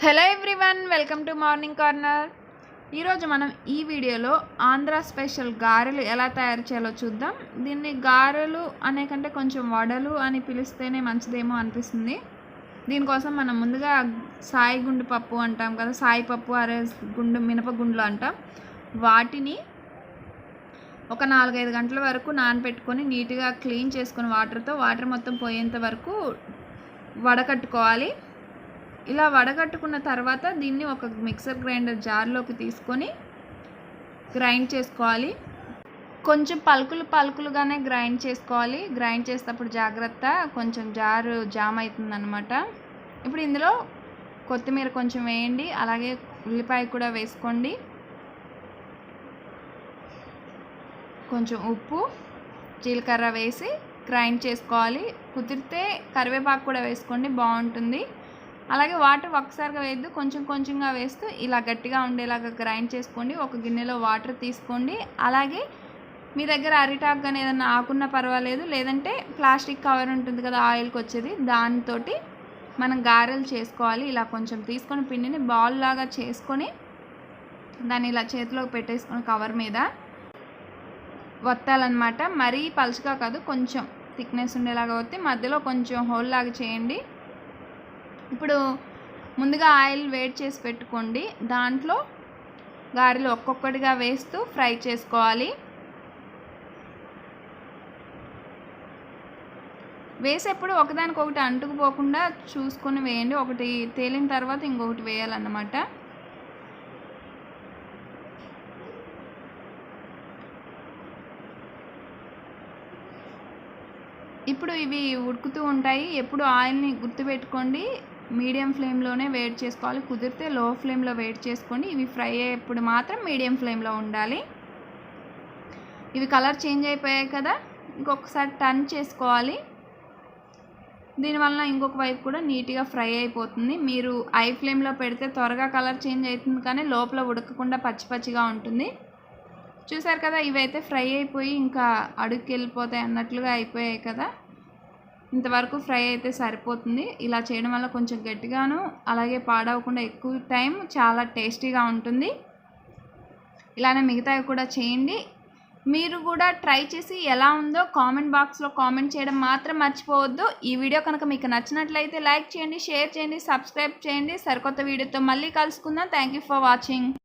Hello everyone, welcome to morning corner. ఈరోజు మనం ఈ వీడియోలో ఆంధ్ర స్పెషల్ గారెలు ఎలా తయారు చేయాలో చూద్దాం. దీన్ని గారెలు అనే కంటే కొంచెం వడలు అని పిలిస్తేనే మంచిదేమో అనిపిస్తుంది. దీనికోసం మనం ముందుగా సాయి గుండు పప్పు అంటాం కదా, సాయి పప్పు అరే గుండు మినపగుండ్లు అంటాం. వాటిని ఒక 4-5 గంటల వరకు నానబెట్టుకొని నీట్గా క్లీన్ చేసుకొని వాటర్ మొత్తం పోయేంత వరకు వడకట్టుకోవాలి. ఇలా వడగట్టుకున్న తర్వాత దీన్ని ఒక మిక్సర్ గ్రైండర్ జార్లోకి తీసుకొని గ్రైండ్ చేసుకోవాలి. కొంచెం పలుకులుగానే గ్రైండ్ చేసుకోవాలి. గ్రైండ్ చేసేటప్పుడు జాగ్రత్త, కొంచెం జారు జామ్ అవుతుందన్నమాట. ఇప్పుడు ఇందులో కొత్తిమీర కొంచెం వేయండి, అలాగే ఉల్లిపాయ కూడా వేసుకోండి, కొంచెం ఉప్పు, జీలకర్ర వేసి గ్రైండ్ చేసుకోవాలి. కుదిరితే కరివేపాకు కూడా వేసుకోండి, బాగుంటుంది. అలాగే వాటర్ ఒకసారిగా వేయద్దు, కొంచెంగా వేస్తూ ఇలా గట్టిగా ఉండేలాగా గ్రైండ్ చేసుకోండి. ఒక గిన్నెలో వాటర్ తీసుకోండి. అలాగే మీ దగ్గర అరిటాకు కానీ ఏదైనా ఆకున్నా పర్వాలేదు, లేదంటే ప్లాస్టిక్ కవర్ ఉంటుంది కదా ఆయిల్కి వచ్చేది, దానితో మనం గారెలు చేసుకోవాలి. ఇలా కొంచెం తీసుకొని పిండిని బాల్ లాగా చేసుకొని దాన్ని ఇలా చేతిలోకి పెట్టేసుకొని కవర్ మీద వత్తాలన్నమాట. మరీ పలుచగా కాదు, కొంచెం థిక్నెస్ ఉండేలాగా వత్తి మధ్యలో కొంచెం హోల్ లాగా చేయండి. ఇప్పుడు ముందుగా ఆయిల్ వేడి చేసి పెట్టుకోండి. దాంట్లో గారెలు ఒక్కొక్కటిగా వేస్తూ ఫ్రై చేసుకోవాలి. వేసేప్పుడు ఒకదానికొకటి అంటుకుపోకుండా చూసుకొని వేయండి. ఒకటి తేలిన తర్వాత ఇంకొకటి వేయాలన్నమాట. ఇప్పుడు ఇవి ఉడుకుతూ ఉంటాయి. ఎప్పుడు ఆయిల్ని గుర్తుపెట్టుకోండి, మీడియం ఫ్లేమ్లోనే వేడి చేసుకోవాలి. కుదిరితే లో ఫ్లేమ్లో వేడి చేసుకోండి. ఇవి ఫ్రై అయ్యేప్పుడు మాత్రం మీడియం ఫ్లేమ్లో ఉండాలి. ఇవి కలర్ చేంజ్ అయిపోయాయి కదా, ఇంకొకసారి టర్న్ చేసుకోవాలి. దీనివల్ల ఇంకొక వైపు కూడా నీట్గా ఫ్రై అయిపోతుంది. మీరు హై ఫ్లేమ్లో పెడితే త్వరగా కలర్ చేంజ్ అవుతుంది, కానీ లోపల ఉడకకుండా పచ్చిగా ఉంటుంది. చూసారు కదా, ఇవైతే ఫ్రై అయిపోయి ఇంకా అడుగుకి వెళ్ళిపోతాయి అన్నట్లుగా అయిపోయాయి కదా. ఇంతవరకు ఫ్రై అయితే సరిపోతుంది. ఇలా చేయడం వల్ల కొంచెం గట్టిగాను, అలాగే పాడవకుండా ఎక్కువ టైం చాలా టేస్టీగా ఉంటుంది. ఇలానే మిగతావి కూడా చేయండి. మీరు కూడా ట్రై చేసి ఎలా ఉందో కామెంట్ బాక్స్లో కామెంట్ చేయడం మాత్రం మర్చిపోవద్దు. ఈ వీడియో కనుక మీకు నచ్చినట్లయితే లైక్ చేయండి, షేర్ చేయండి, సబ్స్క్రైబ్ చేయండి. సరికొత్త వీడియోతో మళ్ళీ కలుసుకుందాం. Thank you for watching.